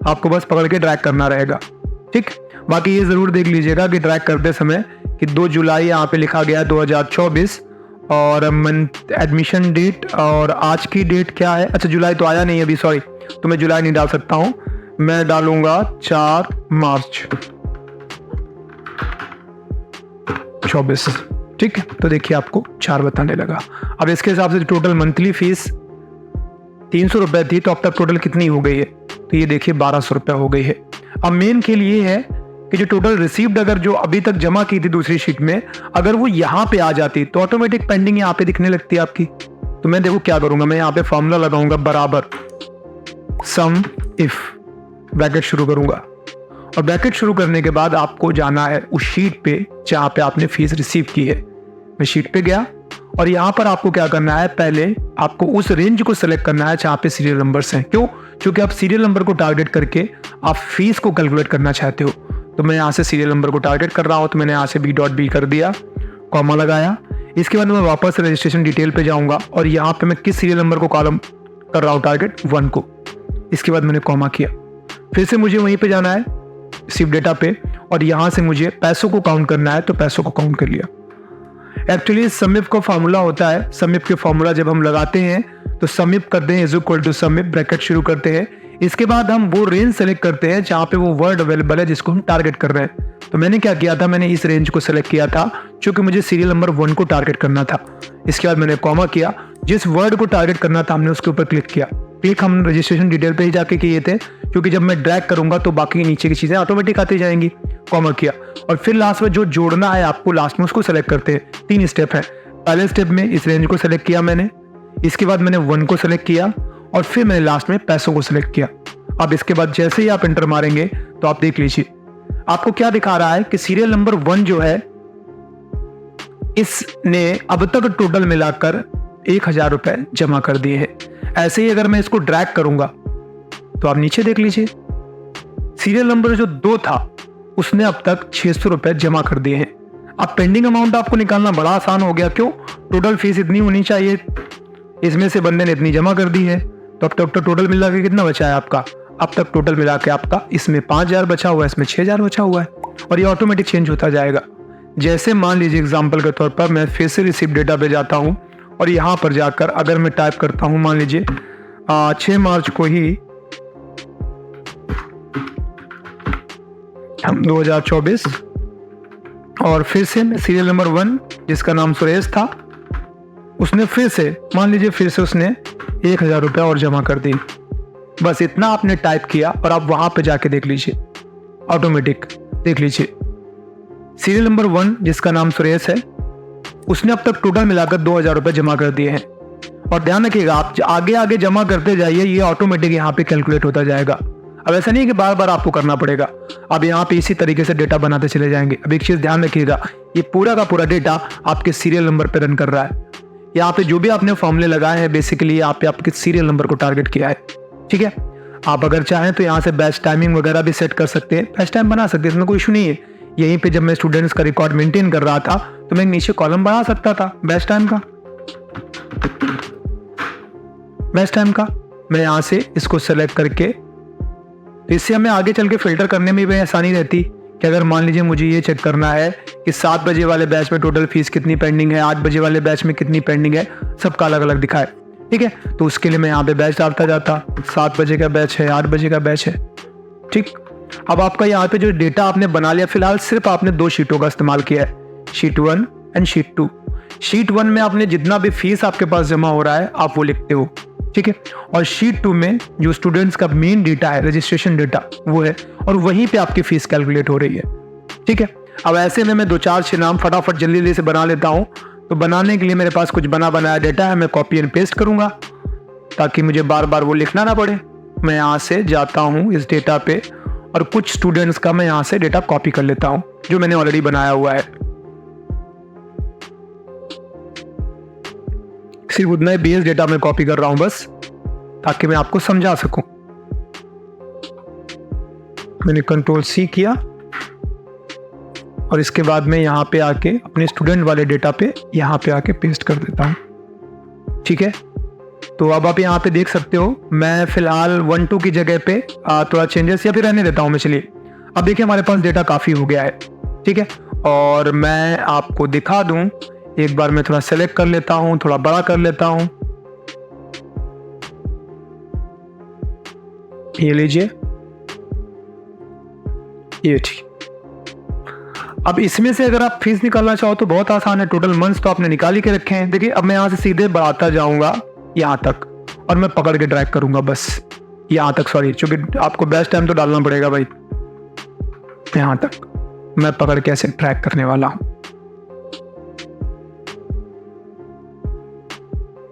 आपको बस पकड़ के ड्रैग करना रहेगा, ठीक। बाकी ये ज़रूर देख लीजिएगा कि ड्रैग करते समय कि 2 जुलाई यहाँ पे लिखा गया 2024, और मंथ एडमिशन डेट और आज की डेट क्या है। अच्छा जुलाई तो आया नहीं अभी, सॉरी, तो मैं जुलाई नहीं डाल सकता हूँ, मैं डालूंगा 4 मार्च 24। ठीक है, तो देखिए आपको 4 बताने लगा। अब इसके हिसाब से टोटल मंथली फीस 300 रुपए थी, तो अब तक टोटल कितनी हो गई है? तो ये देखिए 1200 रुपए हो गई है। अब मेन खेल ये है कि जो टोटल रिसीव्ड अगर जो अभी तक जमा की थी दूसरी शीट में, अगर वो यहाँ पे आ जाती तो ऑटोमेटिक पेंडिंग यहाँ पे दिखने लगती है आपकी। तो मैं देखो क्या करूंगा, मैं यहाँ पे फॉर्मूला लगाऊंगा, बराबर सम इफ, ब्रैकेट शुरू करूंगा। और ब्रैकेट शुरू करने के बाद आपको जाना है उस शीट पे जहां पे आपने फीस रिसीव की है। मैं शीट पे गया और यहाँ पर आपको क्या करना है, पहले आपको उस रेंज को सिलेक्ट करना है जहाँ पे सीरियल नंबर्स हैं। क्यों? क्योंकि आप सीरियल नंबर को टारगेट करके आप फीस को कैलकुलेट करना चाहते हो। तो मैं यहाँ से सीरियल नंबर को टारगेट कर रहा हूँ, तो मैंने यहाँ से B.B कर दिया, कॉमा लगाया। इसके बाद मैं वापस रजिस्ट्रेशन डिटेल पे जाऊंगा और यहाँ पे मैं किस सीरियल नंबर को कॉलम कर रहा हूँ, टारगेट 1 को। इसके बाद मैंने कॉमा किया, फिर से मुझे वहीं पे जाना है रिसीव डेटा पे और यहाँ से मुझे पैसों को काउंट करना है, तो पैसों को काउंट कर लिया। एक्चुअली समिप का फॉर्मूला होता है, समिप के फॉर्मूला जब हम लगाते हैं तो समिप करते हैं इज इक्वल टू समिप, ब्रैकेट शुरू करते हैं। इसके बाद हम वो रेंज सेलेक्ट करते हैं जहां पे वो वर्ड अवेलेबल है जिसको हम टारगेट कर रहे हैं। तो मैंने क्या किया था, मैंने इस रेंज को सेलेक्ट किया था क्योंकि मुझे सीरियल नंबर 1 को टारगेट करना था। इसके बाद मैंने कॉमा किया, जिस वर्ड को टारगेट करना था हमने उसके ऊपर क्लिक किया। क्लिक हम रजिस्ट्रेशन डिटेल पे ही जाके किए थे, क्योंकि जब मैं ड्रैग करूंगा तो बाकी नीचे की चीजें ऑटोमेटिक आती जाएंगी। कॉमा किया और फिर लास्ट में जो जोड़ना है आपको लास्ट में उसको सेलेक्ट करते हैं। 3 स्टेप है। पहले स्टेप में इस रेंज को सेलेक्ट किया मैंने, इसके बाद मैंने 1 को सेलेक्ट किया और फिर मैंने लास्ट में पैसों को सिलेक्ट किया। अब इसके बाद जैसे ही आप एंटर मारेंगे तो आप देख लीजिए आपको क्या दिखा रहा है कि सीरियल नंबर 1 जो है इसने अब तक टोटल मिलाकर 1000 रुपए जमा कर दिए हैं। ऐसे ही अगर मैं इसको ड्रैग करूंगा तो आप नीचे देख लीजिए, सीरियल नंबर जो 2 था उसने अब तक 600 रुपए जमा कर दिए हैं। अब पेंडिंग अमाउंट आपको निकालना बड़ा आसान हो गया। क्यों? टोटल फीस इतनी होनी चाहिए, इसमें से बंदे ने इतनी जमा कर दी है, तो अब तक टोटल मिला के कितना बचा है आपका? अब तक टोटल मिला के आपका इसमें 5000 बचा हुआ है, इसमें 6000 बचा हुआ है और ये ऑटोमेटिक चेंज होता जाएगा। जैसे मान लीजिए एग्जाम्पल के तौर पर मैं फिर से रिसीव डेटा पे जाता हूं और यहां पर जाकर अगर मैं टाइप करता हूं, मान लीजिए 6 मार्च को ही 2024 और फिर से मैं सीरियल नंबर 1 जिसका नाम सुरेश था उसने फिर से मान लीजिए फिर से उसने 1000 रुपये और जमा कर दी। बस इतना आपने टाइप किया और आप वहां पे जाके देख लीजिए ऑटोमेटिक देख लीजिए सीरियल नंबर 1 जिसका नाम सुरेश है उसने अब तक टोटल मिलाकर 2000 रुपये जमा कर दिए हैं। और ध्यान रखिएगा आप आगे आगे जमा करते जाइए, ये ऑटोमेटिक यहाँ पे कैलकुलेट होता जाएगा। अब ऐसा नहीं कि बार बार आपको करना पड़ेगा, अब यहाँ पे इसी तरीके से डेटा बनाते चले जाएंगे। अब एक चीज ध्यान रखिएगा, ये पूरा का पूरा डेटा आपके सीरियल नंबर पे रन कर रहा है। यहाँ पे जो भी आपने फॉर्मूले लगाए हैं बेसिकली यहाँ पे आपके सीरियल नंबर को टारगेट किया है। ठीक है, आप अगर चाहें तो यहाँ से बैच टाइमिंग वगैरह भी सेट कर सकते हैं, बैच टाइम बना सकते हैं, इसमें कोई इशू नहीं है। यहीं पे जब मैं स्टूडेंट्स का रिकॉर्ड मेंटेन कर रहा था तो मैं नीचे कॉलम बना सकता था बैच टाइम का। बैच टाइम का मैं यहाँ से इसको सेलेक्ट करके, इससे हमें आगे चल के फिल्टर करने में भी आसानी रहती कि अगर मान लीजिए मुझे ये चेक करना है कि 7 बजे वाले बैच में टोटल फीस कितनी पेंडिंग है, 8 बजे वाले बैच में कितनी पेंडिंग है, सबका अलग अलग दिखाए। ठीक है, तो उसके लिए मैं यहाँ पे बैच डालता जाता, 7 बजे का बैच है, 8 बजे का बैच है। ठीक, अब आपका यहाँ पे जो डेटा आपने बना लिया, फिलहाल सिर्फ आपने 2 शीटों का इस्तेमाल किया है, शीट 1 एंड शीट 2। शीट 1 में आपने जितना भी फीस आपके पास जमा हो रहा है आप वो लिखते हो। ठीक है, और शीट 2 में जो स्टूडेंट्स का मेन डेटा है, रजिस्ट्रेशन डेटा वो है, और वहीं पे आपकी फीस कैलकुलेट हो रही है। ठीक है, अब ऐसे में मैं 2-4-6 नाम फटाफट जल्दी जल्दी से बना लेता हूँ। तो बनाने के लिए मेरे पास कुछ बना बनाया डेटा है, मैं कॉपी एंड पेस्ट करूंगा ताकि मुझे बार बार वो लिखना ना पड़े। मैं यहाँ से जाता हूँ इस डेटा पे और कुछ स्टूडेंट्स का मैं यहाँ से डेटा कॉपी कर लेता हूँ जो मैंने ऑलरेडी बनाया हुआ है। सिर्फ उतना ही बेस डेटा मैं कॉपी कर रहा हूं बस, ताकि मैं आपको समझा सकूं। मैंने Ctrl+C किया और इसके बाद मैं यहाँ पे आके अपने स्टूडेंट वाले डेटा पे यहाँ पे आके पेस्ट कर देता हूँ। ठीक है, तो अब आप यहाँ पे देख सकते हो मैं फिलहाल 1-2 की जगह पे थोड़ा चेंजेस या फिर रहने देता हूँ मैं। चलिए अब देखिए हमारे पास डेटा काफ़ी हो गया है। ठीक है, और मैं आपको दिखा दूँ, एक बार मैं थोड़ा सेलेक्ट कर लेता हूं, थोड़ा बड़ा कर लेता हूं। ये लीजिए ये ठीक। अब इसमें से अगर आप फीस निकालना चाहो तो बहुत आसान है। टोटल मंथ्स तो आपने निकाल ही के रखे हैं। देखिए अब मैं यहाँ से सीधे बढ़ाता जाऊंगा यहाँ तक और मैं पकड़ के ड्रैग करूंगा बस यहाँ तक। सॉरी, क्योंकि आपको बेस्ट टाइम तो डालना पड़ेगा भाई। यहाँ तक मैं पकड़ के ऐसे ड्रैग करने वाला हूं।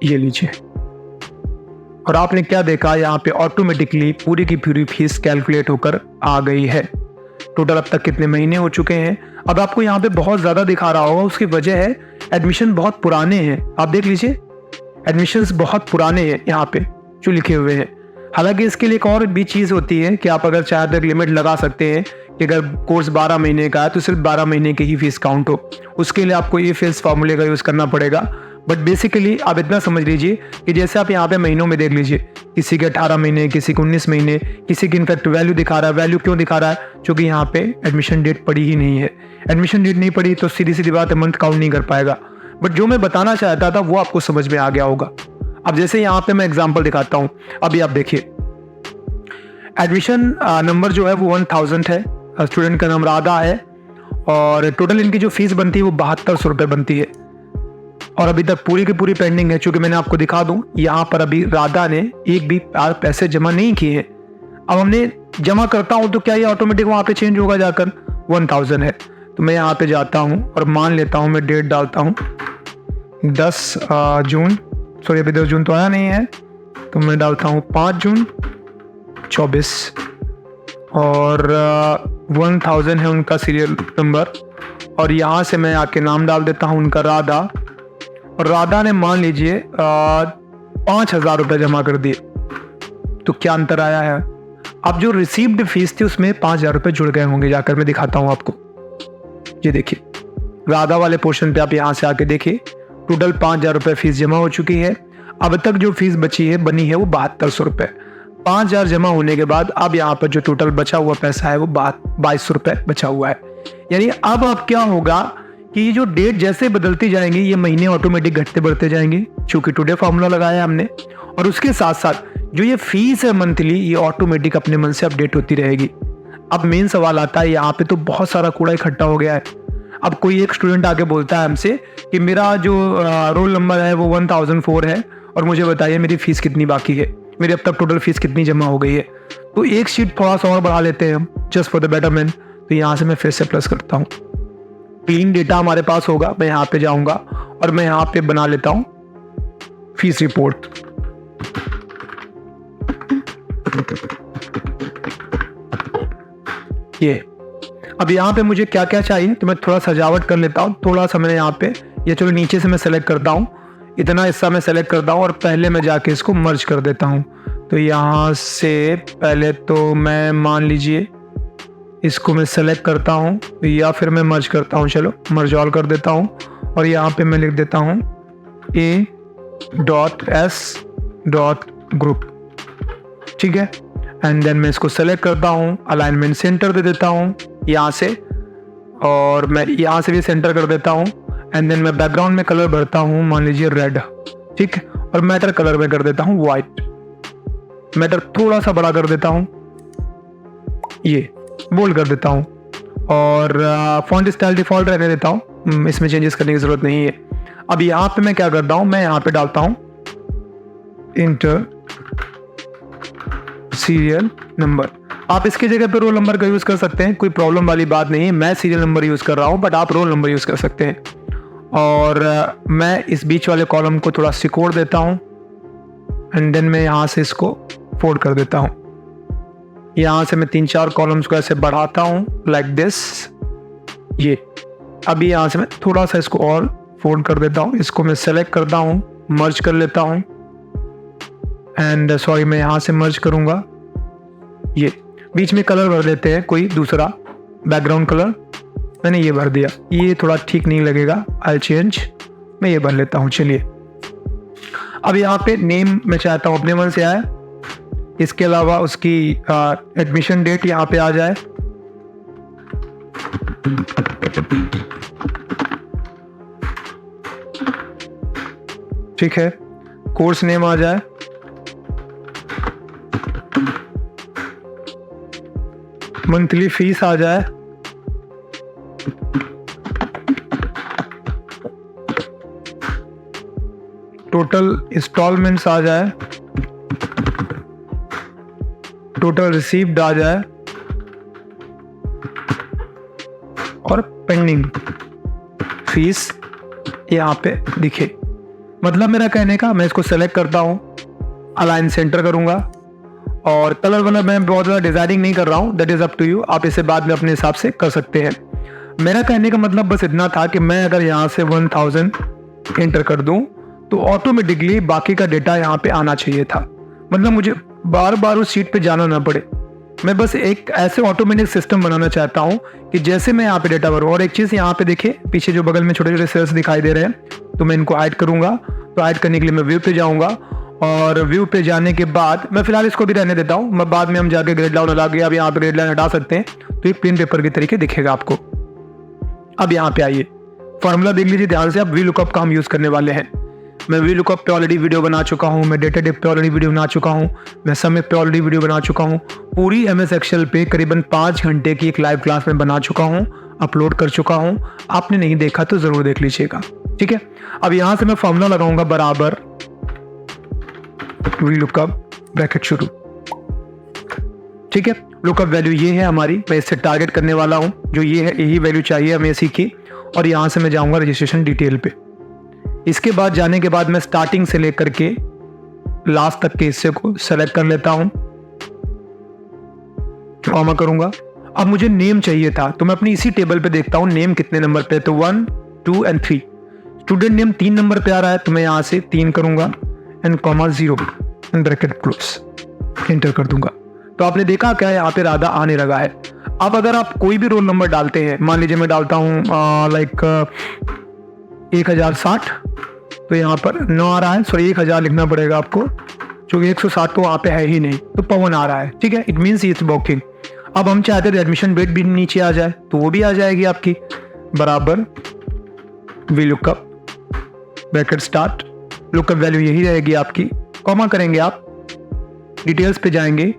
ये लीजिए, और आपने क्या देखा, यहाँ पे ऑटोमेटिकली पूरी की पूरी फीस कैलकुलेट होकर आ गई है। टोटल अब तक कितने महीने हो चुके हैं। अब आपको यहाँ पे बहुत ज्यादा दिखा रहा होगा, उसकी वजह है एडमिशन बहुत पुराने हैं। आप देख लीजिए एडमिशन्स बहुत पुराने हैं यहाँ पे जो लिखे हुए हैं। हालांकि इसके लिए एक और भी चीज होती है कि आप अगर चाहे तो लिमिट लगा सकते हैं कि अगर कोर्स 12 महीने का है तो सिर्फ 12 महीने की ही फीस काउंट हो। उसके लिए आपको ये फीस फॉर्मूले का यूज करना पड़ेगा। बट बेसिकली आप इतना समझ लीजिए कि जैसे आप यहाँ पे महीनों में देख लीजिए, किसी के 18 महीने, किसी के 19 महीने, किसी की इनफैक्ट वैल्यू दिखा रहा है। वैल्यू क्यों दिखा रहा है? क्योंकि यहाँ पे एडमिशन डेट पड़ी ही नहीं है। एडमिशन डेट नहीं पड़ी तो सीधी सीधी बात है मंथ काउंट नहीं कर पाएगा। बट जो मैं बताना चाहता था वो आपको समझ में आ गया होगा। अब जैसे यहाँ पे मैं एग्जाम्पल दिखाता हूँ। अभी आप देखिए एडमिशन नंबर जो है वो 1000 है, स्टूडेंट का नाम राधा है और टोटल इनकी जो फीस बनती है वो 7200 रुपये बनती है और अभी तक पूरी की पूरी पेंडिंग है। चूंकि मैंने आपको दिखा दूं यहाँ पर अभी राधा ने एक भी पैसे जमा नहीं किए हैं। अब हमने जमा करता हूं तो क्या ये ऑटोमेटिक वहां पे चेंज होगा जाकर 1000 है। तो मैं यहाँ पे जाता हूं और मान लेता हूं, मैं डेट डालता हूं 10 जून, सॉरी अभी 10 जून तो आया नहीं है, तो मैं डालता हूं 5 जून 24 और 1000 है उनका सीरियल नंबर और यहाँ से मैं आके नाम डाल देता हूँ उनका राधा। और राधा ने मान लीजिए 5000 रुपये जमा कर दिए। तो क्या अंतर आया है? अब जो रिसीव्ड फीस थी उसमें 5000 रुपये जुड़ गए होंगे। जाकर मैं दिखाता हूँ आपको। ये देखिए राधा वाले पोर्शन पे आप यहाँ से आके देखिए टोटल 5000 रुपये फीस जमा हो चुकी है। अब तक जो फीस बची है बनी है वो 7200 रुपये। 5000 जमा होने के बाद अब यहाँ पर जो टोटल बचा हुआ पैसा है वो 2200 रुपये बचा हुआ है। यानी अब क्या होगा कि ये जो डेट जैसे बदलती जाएंगी ये महीने ऑटोमेटिक घटते बढ़ते जाएंगे, चूंकि टुडे फॉर्मूला लगाया हमने। और उसके साथ साथ जो ये फीस है मंथली ये ऑटोमेटिक अपने मन से अपडेट होती रहेगी। अब मेन सवाल आता है, यहाँ पे तो बहुत सारा कूड़ा इकट्ठा हो गया है। अब कोई एक स्टूडेंट आके बोलता है हमसे कि मेरा जो रोल नंबर है वो 1004 है और मुझे बताइए मेरी फीस कितनी बाकी है, मेरी अब तक टोटल फीस कितनी जमा हो गई है। तो एक शीट थोड़ा सा और बढ़ा लेते हैं हम जस्ट फॉर द बेटरमेंट। तो यहाँ से मैं फिर से प्लस करता हूँ। क्लीन डेटा हमारे पास होगा। मैं यहाँ पे जाऊंगा और मैं यहाँ पे बना लेता हूँ फीस रिपोर्ट। ये अब यहाँ पे मुझे क्या क्या चाहिए तो मैं थोड़ा सजावट कर लेता हूँ। थोड़ा सा मैंने यहाँ पे ये चलो नीचे से मैं सेलेक्ट करता हूँ, इतना हिस्सा मैं सेलेक्ट करता हूँ और पहले मैं जाके इसको मर्ज कर देता हूँ। तो यहाँ से पहले तो मैं मान लीजिए इसको मैं सेलेक्ट करता हूँ या फिर मैं मर्ज करता हूँ। चलो मर्ज ऑल कर देता हूँ और यहाँ पे मैं लिख देता हूँ a.s.group, ठीक है। एंड देन मैं इसको सेलेक्ट करता हूँ, अलाइनमेंट सेंटर दे देता हूँ यहाँ से और मैं यहाँ से भी सेंटर कर देता हूँ। एंड देन मैं बैकग्राउंड में कलर भरता हूँ, मान लीजिए रेड, ठीक है। और मैटर कलर में कर देता हूँ वाइट। मैटर थोड़ा सा बड़ा कर देता हूँ, ये बोल्ड कर देता हूँ और फॉन्ट स्टाइल डिफॉल्ट रहने देता हूँ, इसमें चेंजेस करने की जरूरत नहीं है। अब यहाँ पे मैं क्या करता हूँ, मैं यहाँ पे डालता हूँ इंटर सीरियल नंबर। आप इसकी जगह पे रोल नंबर का यूज कर सकते हैं, कोई प्रॉब्लम वाली बात नहीं है। मैं सीरियल नंबर यूज कर रहा हूँ बट आप रोल नंबर यूज कर सकते हैं। और मैं इस बीच वाले कॉलम को थोड़ा सिकोड़ देता हूँ एंड देन मैं यहाँ से इसको फोल्ड कर देता हूँ। यहाँ से मैं 3-4 कॉलम्स को ऐसे बढ़ाता हूँ लाइक दिस। ये अभी यहाँ से मैं थोड़ा सा इसको और फोल्ड कर देता हूँ। इसको मैं सेलेक्ट करता हूँ, मर्ज कर लेता हूँ एंड सॉरी मैं यहाँ से मर्ज करूँगा। ये बीच में कलर भर देते हैं, कोई दूसरा बैकग्राउंड कलर मैंने ये भर दिया। ये थोड़ा ठीक नहीं लगेगा, आई चेंज, मैं ये भर लेता हूँ। चलिए अब यहाँ पे नेम मैं चाहता हूँ अपने मन से आए, इसके अलावा उसकी एडमिशन डेट यहाँ पे आ जाए। ठीक है, कोर्स नेम आ जाए, मंथली फीस आ जाए, टोटल इंस्टॉलमेंट्स आ जाए, टोटल रिसीव्ड आ जाए और पेंडिंग फीस यहाँ पे दिखे। मतलब मेरा कहने का, मैं इसको सेलेक्ट करता हूँ, अलाइन सेंटर करूंगा और कलर वाला मैं बहुत ज़्यादा डिजाइनिंग नहीं कर रहा हूँ, that is up to you, आप इसे बाद में अपने हिसाब से कर सकते हैं। मेरा कहने का मतलब बस इतना था कि मैं अगर यहाँ से 1000 एंटर कर दूं तो ऑटोमेटिकली बाकी का डेटा यहाँ पे आना चाहिए था, मतलब मुझे बार बार उस शीट पे जाना ना पड़े। मैं बस एक ऐसे ऑटोमेटिक सिस्टम बनाना चाहता हूँ कि जैसे मैं यहाँ पे डेटा भरूँ। और एक चीज़ यहाँ पे देखिए, पीछे जो बगल में छोटे छोटे सेल्स दिखाई दे रहे हैं, तो मैं इनको ऐड करूंगा। तो ऐड करने के लिए मैं व्यू पे जाऊंगा और व्यू पे जाने के बाद मैं फिलहाल इसको भी रहने देता हूँ, मैं बाद में हम जाके ग्रेड लाइन लगा के अब यहाँ पे ग्रेड लाइन हटा सकते हैं, तो एक प्लेन पेपर के तरीके दिखेगा आपको। अब यहाँ पे आइए, फॉर्मूला देख लीजिए ध्यान से, अब वी लुकअप का हम यूज करने वाले हैं। मैं वी लुकअप पे ऑलरेडी वीडियो बना चुका हूँ, मैं डेटा टाइप पे ऑलरेडी वीडियो बना चुका हूँ, मैं समिट पे ऑलरेडी वीडियो बना चुका हूँ, पूरी MS एक्सेल पे करीबन 5 घंटे की एक लाइव क्लास में बना चुका हूँ, अपलोड कर चुका हूँ। आपने नहीं देखा तो जरूर देख लीजिएगा, ठीक है। अब यहाँ से मैं फॉर्मूला लगाऊंगा बराबर वी लुकअप ब्रैकेट शुरू, ठीक है। लुकअप वैल्यू ये है हमारी, मैं इससे टारगेट करने वाला हूँ, जो ये है यही वैल्यू चाहिए हमें इसी की। और यहाँ से मैं जाऊंगा रजिस्ट्रेशन डिटेल पे। इसके बाद जाने के बाद मैं स्टार्टिंग से लेकर के लास्ट तक के हिस्से को सेलेक्ट कर लेता हूं, कॉमा करूंगा। अब मुझे नेम चाहिए था, तो मैं अपनी इसी टेबल पे देखता हूं नेम कितने नंबर पे, तो 1, 2 एंड 3। स्टूडेंट नेम 3 नंबर पे आ रहा है, तो मैं यहां से 3 करूंगा and comma 0 and bracket close, enter कर दूंगा। तो आपने देखा क्या, यहाँ पे राधा आने लगा है। अब अगर आप कोई भी रोल नंबर डालते हैं, मान लीजिए मैं डालता हूँ 1060, तो यहाँ पर 9 आ रहा है, सॉरी 1000 लिखना पड़ेगा आपको, क्योंकि 160 तो वहाँ पे है ही नहीं, तो पवन आ रहा है, ठीक है। It means it's working. अब हम चाहते थे एडमिशन डेट भी नीचे आ जाए, तो वो भी आ जाएगी आपकी, बराबर V lookup bracket start, lookup value यही रहेगी आपकी, कॉमा करेंगे आप, डिटेल्स पे जाएंगे,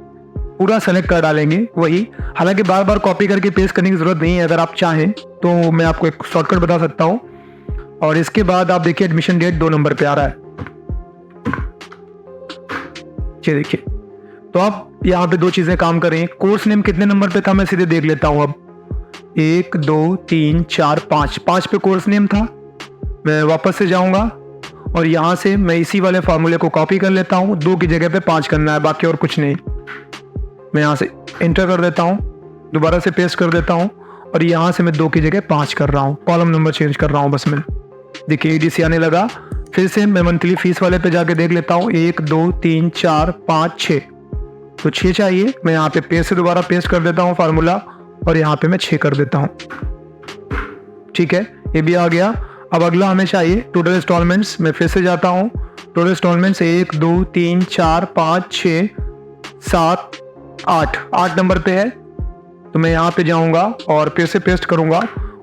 पूरा सेलेक्ट कर डालेंगे वही। हालांकि बार बार कॉपी करके पेस्ट करने की जरूरत नहीं है, अगर आप चाहें तो मैं आपको एक शॉर्टकट बता सकता हूँ। और इसके बाद आप देखिए एडमिशन डेट 2 नंबर पे आ रहा है, ये देखिए। तो आप यहाँ पे 2 चीजें काम करें, कोर्स नेम कितने नंबर पे था मैं सीधे देख लेता हूँ। अब 1, 2, 3, 4, 5 पे कोर्स नेम था। मैं वापस से जाऊंगा और यहाँ से मैं इसी वाले फार्मूले को कॉपी कर लेता हूँ, 2 की जगह पे 5 करना है, बाकी और कुछ नहीं। मैं यहाँ से एंटर कर देता हूँ, दोबारा से पेस्ट कर देता हूँ और यहाँ से मैं 2 की जगह 5 कर रहा हूँ, कॉलम नंबर चेंज कर रहा हूँ बस मैं। देखिए ADC आने लगा। फिर से मैं मंथली फीस वाले पे जाके देख लेता हूँ, 1, 2, 3, 4, 5, 6, तो 6 चाहिए। मैं यहाँ पे पेस्ट से दोबारा पेस्ट कर देता हूँ फार्मूला और यहाँ पे मैं 6 कर देता हूँ, ठीक है, ये भी आ गया। अब अगला हमें चाहिए टोटल इंस्टॉलमेंट्स। मैं फिर से जाता हूँ, टोटल इंस्टॉलमेंट्स 1, 2, 3, 4, 5, 6, 7, 8 नंबर पे है, तो मैं यहाँ पे जाऊंगा और फिर से पेस्ट करूंगा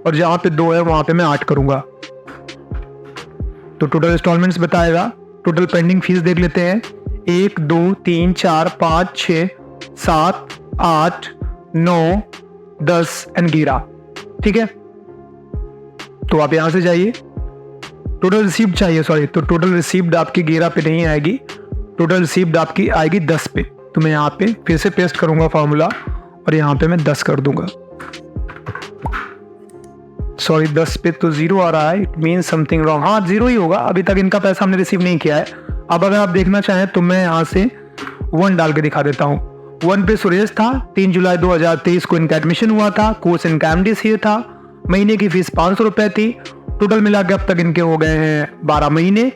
और जहाँ पे 2 है वहां पे मैं 8 करूंगा, तो टोटल इंस्टॉलमेंट्स बताएगा। टोटल पेंडिंग फीस देख लेते हैं, 1, 2, 3, 4, 5, 6, 7, 8, 9, 10 एंड 11, ठीक है। तो आप यहां से जाइए, टोटल रिसीव्ड चाहिए, सॉरी, तो टोटल रिसीव्ड आपकी 11 पे नहीं आएगी, टोटल रिसीव्ड आपकी आएगी 10 पे। तो मैं यहाँ पे फिर से पेस्ट करूंगा फार्मूला और यहाँ पे मैं 10 कर दूंगा। सॉरी 10 पे तो 0 आ रहा है, इट मीन समथिंग रॉन्ग। हाँ 0 ही होगा, अभी तक इनका पैसा हमने रिसीव नहीं किया है। अब अगर आप देखना चाहें तो मैं यहाँ से 1 डाल के दिखा देता हूँ। 1 पे सुरेश था, 3 जुलाई 2023 को इनका एडमिशन हुआ था, कोर्स इनका MDCA था, महीने की फीस 500 रुपए थी। टोटल मिला के अब तक इनके हो गए हैं 12 महीने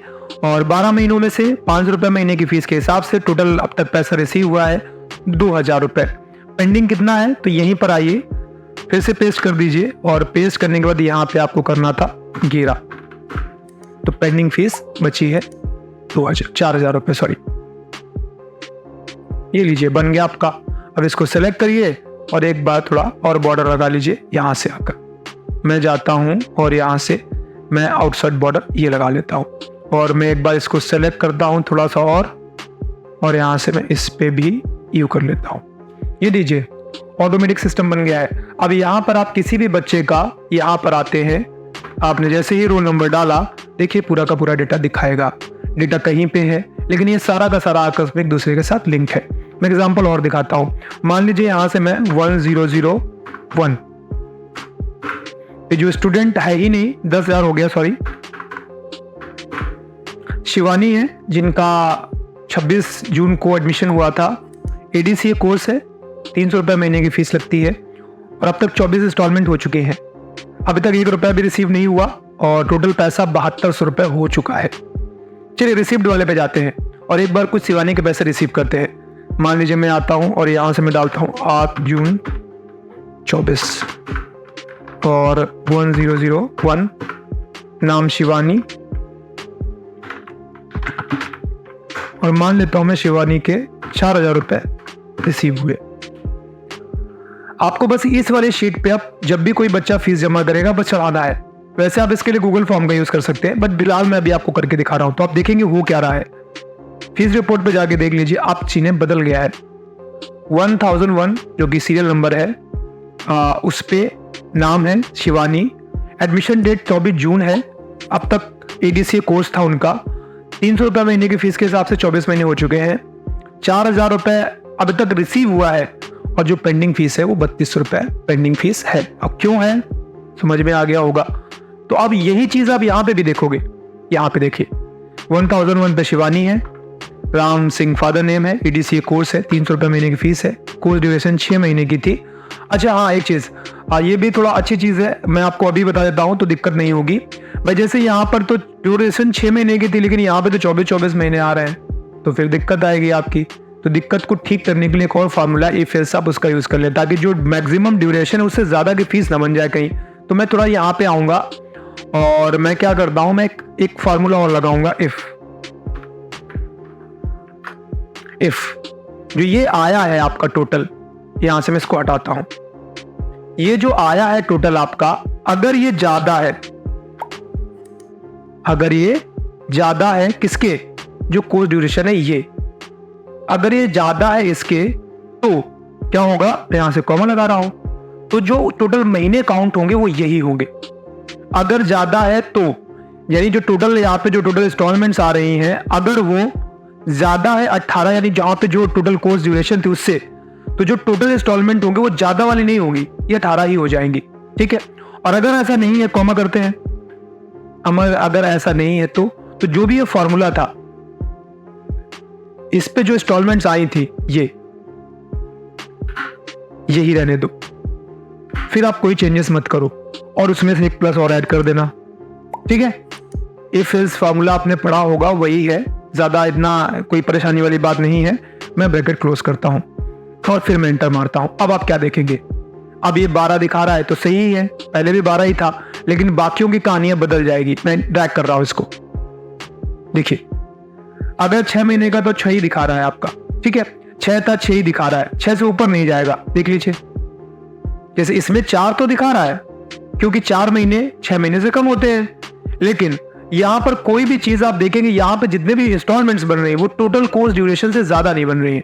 और 12 महीनों में से 500 रुपए महीने की फीस के हिसाब से टोटल अब तक पैसा रिसीव हुआ है 2000 रुपए। पेंडिंग कितना है तो यहीं पर आइए, फिर से पेस्ट कर दीजिए और पेस्ट करने के बाद यहाँ पे आपको करना था 11, तो पेंडिंग फीस बची है 4000 रुपए, सॉरी। ये लीजिए बन गया आपका। अब इसको सेलेक्ट करिए और एक बार थोड़ा और बॉर्डर लगा लीजिए। यहाँ से आकर मैं जाता हूँ और यहाँ से मैं आउटसाइड बॉर्डर ये लगा लेता हूँ और मैं एक बार इसको सेलेक्ट करता हूँ थोड़ा सा और यहाँ से मैं इस पे भी यू कर लेता हूँ। ये दीजिए ऑटोमेटिक सिस्टम बन गया है। अब यहाँ पर आप किसी भी बच्चे का यहाँ पर आते हैं, आपने जैसे ही रोल नंबर डाला, देखिए पूरा का पूरा डेटा दिखाएगा। डेटा कहीं पे है, लेकिन ये सारा का सारा आपस में एक दूसरे के साथ लिंक है। मैं एग्जांपल और दिखाता हूँ। मान लीजिए यहाँ से मैं 1001, ये जो स्टूडेंट है ही नहीं, 10,000 हो गया, सॉरी, शिवानी है, जिनका 26 जून को एडमिशन हुआ था। ADCA कोर्स है, 300 रुपये महीने की फीस लगती है और अब तक 24 इंस्टॉलमेंट हो चुके हैं। अभी तक 1 रुपया भी रिसीव नहीं हुआ और टोटल पैसा 7200 रुपये हो चुका है। चलिए रिसिप्ट वाले पे जाते हैं और एक बार कुछ शिवानी के पैसे रिसीव करते हैं। मान लीजिए मैं आता हूँ और यहाँ से मैं डालता हूँ 8 जून 24 और 1001, नाम शिवानी, और मान लेता हूँ मैं शिवानी के 4000 रुपये रिसीव हुए। आपको बस इस वाले शीट पे आप जब भी कोई बच्चा फीस जमा करेगा बस चढ़ाना है। वैसे आप इसके लिए गूगल फॉर्म का यूज कर सकते हैं, बट फिलहाल मैं अभी आपको करके दिखा रहा हूं, तो आप देखेंगे हो क्या रहा है। फीस रिपोर्ट पे जाके देख लीजिए, आप चीजें बदल गया है। 1001 जो कि सीरियल नंबर है, उस पे नाम है शिवानी, एडमिशन डेट 24 जून है। अब तक ADCA कोर्स था उनका, 300 रुपये महीने की फीस के हिसाब से 24 महीने हो चुके हैं। 4000 रुपये अभी तक रिसीव हुआ है और जो पेंडिंग फीस है वो 32 रुपये पेंडिंग फीस है। अब क्यों है समझ में आ गया होगा। तो अब यही चीज आप यहाँ पे भी देखोगे, यहाँ पे देखिए 1001 पे शिवानी है, राम सिंह फादर नेम है, ADCA कोर्स है, 300 रुपये महीने की फीस है, कोर्स ड्यूरेशन 6 महीने की थी। अच्छा हाँ, एक चीज ये भी थोड़ा अच्छी चीज है, मैं आपको अभी बता देता हूँ तो दिक्कत नहीं होगी भाई। जैसे यहाँ पर तो ड्यूरेशन 6 महीने की थी, लेकिन यहाँ पे तो 24 महीने आ रहे हैं, तो फिर दिक्कत आएगी आपकी। तो दिक्कत को ठीक करने के लिए एक और फार्मूला इफ एल्स आप उसका यूज कर ले, ताकि जो मैक्सिमम ड्यूरेशन है उससे ज्यादा की फीस ना बन जाए कहीं। तो मैं थोड़ा यहाँ पे आऊंगा और मैं क्या करता हूं, मैं एक फार्मूला और लगाऊंगा, इफ जो ये आया है आपका टोटल, यहां से मैं इसको हटाता हूं, ये जो आया है टोटल आपका, अगर ये ज्यादा है किसके, जो कोर्स ड्यूरेशन है ये, अगर ये ज्यादा है इसके, तो क्या होगा, मैं यहां से कॉमा लगा रहा हूं, तो जो टोटल महीने काउंट होंगे वो यही होंगे। अगर ज्यादा है तो यानी जो टोटल यहाँ पे जो टोटल इंस्टॉलमेंट्स आ रही हैं, अगर वो ज्यादा है 18, यानी जहां पे जो टोटल कोर्स ड्यूरेशन थी उससे, तो जो टोटल इंस्टॉलमेंट होंगे वो ज्यादा वाली नहीं होंगी, ये 18 ही हो जाएंगी, ठीक है। और अगर ऐसा नहीं है, कॉमा करते हैं, अगर ऐसा नहीं है तो जो भी ये फॉर्मूला था, इस पे जो इंस्टॉलमेंट्स आई थी यही रहने दो, फिर आप कोई चेंजेस मत करो और उसमें से एक प्लस और ऐड कर देना, ठीक है। इफ एल्स फार्मूला आपने पढ़ा होगा, वही है, ज्यादा इतना कोई परेशानी वाली बात नहीं है। मैं ब्रैकेट क्लोज करता हूं और फिर मैं एंटर मारता हूं। अब आप क्या देखेंगे, अब ये 12 दिखा रहा है तो सही ही है, पहले भी 12 ही था, लेकिन बाकियों की कहानियां बदल जाएगी। मैं ड्रैग कर रहा हूं इसको, देखिए अगर 6 महीने का तो 6 ही दिखा रहा है आपका, ठीक है, 6 था 6 ही दिखा रहा है, 6 से ऊपर नहीं जाएगा। देख लीजिए जैसे इसमें 4 तो दिखा रहा है, क्योंकि 4 महीने 6 महीने से कम होते हैं, लेकिन यहां पर कोई भी चीज आप देखेंगे, यहां पर जितने भी इंस्टॉलमेंट्स बन रही है वो टोटल कोर्स ड्यूरेशन से ज्यादा नहीं बन रही है,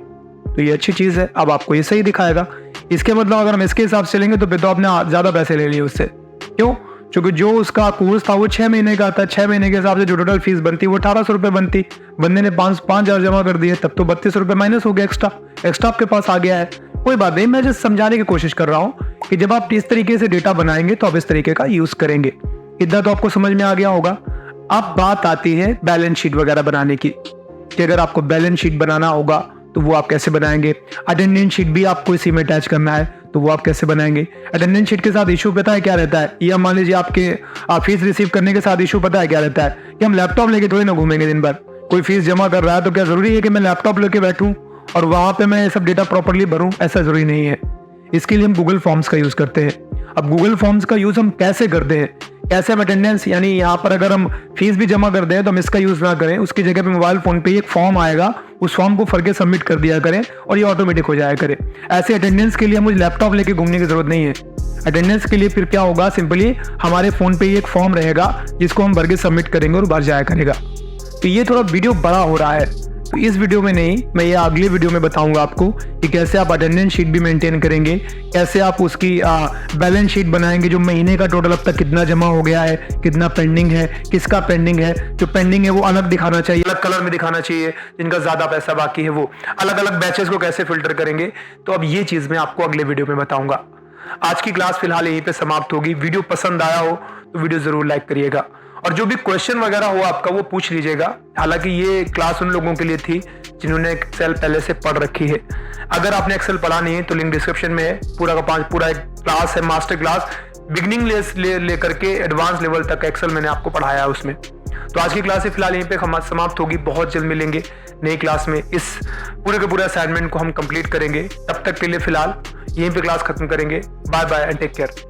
तो ये अच्छी चीज है। अब आपको ये सही दिखाएगा। इसके मतलब अगर हम इसके हिसाब से चलेंगे तो फिर तो आपने ज्यादा पैसे ले लिए उससे, क्यों, क्योंकि जो उसका कोर्स था वो 6 महीने का था, 6 महीने के हिसाब से जो टोटल फीस बनती वो 1800 रुपए बनती, बंदे ने 5,000 जमा कर दिए, तब तो 32 रुपए माइनस हो गया, एक्स्ट्रा आपके पास आ गया है। कोई बात नहीं, मैं जस्ट समझाने की कोशिश कर रहा हूँ कि जब आप इस तरीके से डेटा बनाएंगे तो आप इस तरीके का यूज करेंगे। इतना तो आपको समझ में आ गया होगा। अब बात आती है बैलेंस शीट वगैरह बनाने की, कि अगर आपको बैलेंस शीट बनाना होगा तो वो आप कैसे बनाएंगे। अटेंडेंस शीट भी आपको इसी में अटैच करना है, तो वो आप कैसे बनाएंगे। अटेंडेंस शीट के साथ इशू पता है क्या रहता है, या मान लीजिए आपके फीस रिसीव करने के साथ इशू पता है क्या रहता है, कि हम लैपटॉप लेके थोड़ी ना घूमेंगे दिन भर। कोई फीस जमा कर रहा है तो क्या जरूरी है कि मैं लैपटॉप लेके बैठूं और वहां पे मैं ये सब डेटा प्रॉपरली भरूं, ऐसा जरूरी नहीं है। इसके लिए हम गूगल फॉर्म्स का यूज करते हैं। अब गूगल फॉर्म्स का यूज हम कैसे करते हैं, कैसे हम अटेंडेंस, यानी यहाँ पर अगर हम फीस भी जमा कर दें तो हम इसका यूज ना करें, उसकी जगह पे मोबाइल फोन पे एक फॉर्म आएगा, उस फॉर्म को भर के सबमिट कर दिया करें और ये ऑटोमेटिक हो जाया करे। ऐसे अटेंडेंस के लिए मुझे लैपटॉप लेके घूमने की जरूरत नहीं है। अटेंडेंस के लिए फिर क्या होगा, सिंपली हमारे फोन पे एक फॉर्म रहेगा जिसको हम भर के सबमिट करेंगे और भर जाया करेगा। तो ये थोड़ा वीडियो बड़ा हो रहा है, तो इस वीडियो में नहीं, मैं ये अगले वीडियो में बताऊंगा आपको कि कैसे आप अटेंडेंस शीट भी मेंटेन करेंगे, कैसे आप उसकी बैलेंस शीट बनाएंगे, जो महीने का टोटल अब तक कितना जमा हो गया है, कितना पेंडिंग है, किसका पेंडिंग है। जो पेंडिंग है वो अलग दिखाना चाहिए, अलग कलर में दिखाना चाहिए, जिनका ज्यादा पैसा बाकी है वो अलग अलग बैचेस को कैसे फिल्टर करेंगे। तो अब ये चीज मैं आपको अगले वीडियो में बताऊंगा। आज की क्लास फिलहाल यहीं पे समाप्त होगी। वीडियो पसंद आया हो तो वीडियो जरूर लाइक करिएगा, और जो भी क्वेश्चन वगैरह हो आपका वो पूछ लीजिएगा। हालांकि ये क्लास उन लोगों के लिए थी जिन्होंने एक्सेल पहले से पढ़ रखी है। अगर आपने एक्सेल पढ़ा नहीं है तो लिंक डिस्क्रिप्शन में है, पूरा एक क्लास है, मास्टर क्लास, बिगिनिंग लेकर के एडवांस लेवल तक एक्सेल मैंने आपको पढ़ाया है उसमें। तो आज की क्लास फिलहाल यहीं पे समाप्त होगी। बहुत जल्द मिलेंगे नई क्लास में, इस पूरे के पूरे असाइनमेंट को हम कंप्लीट करेंगे। तब तक के लिए फिलहाल यहीं पे क्लास खत्म करेंगे। Bye bye and take care.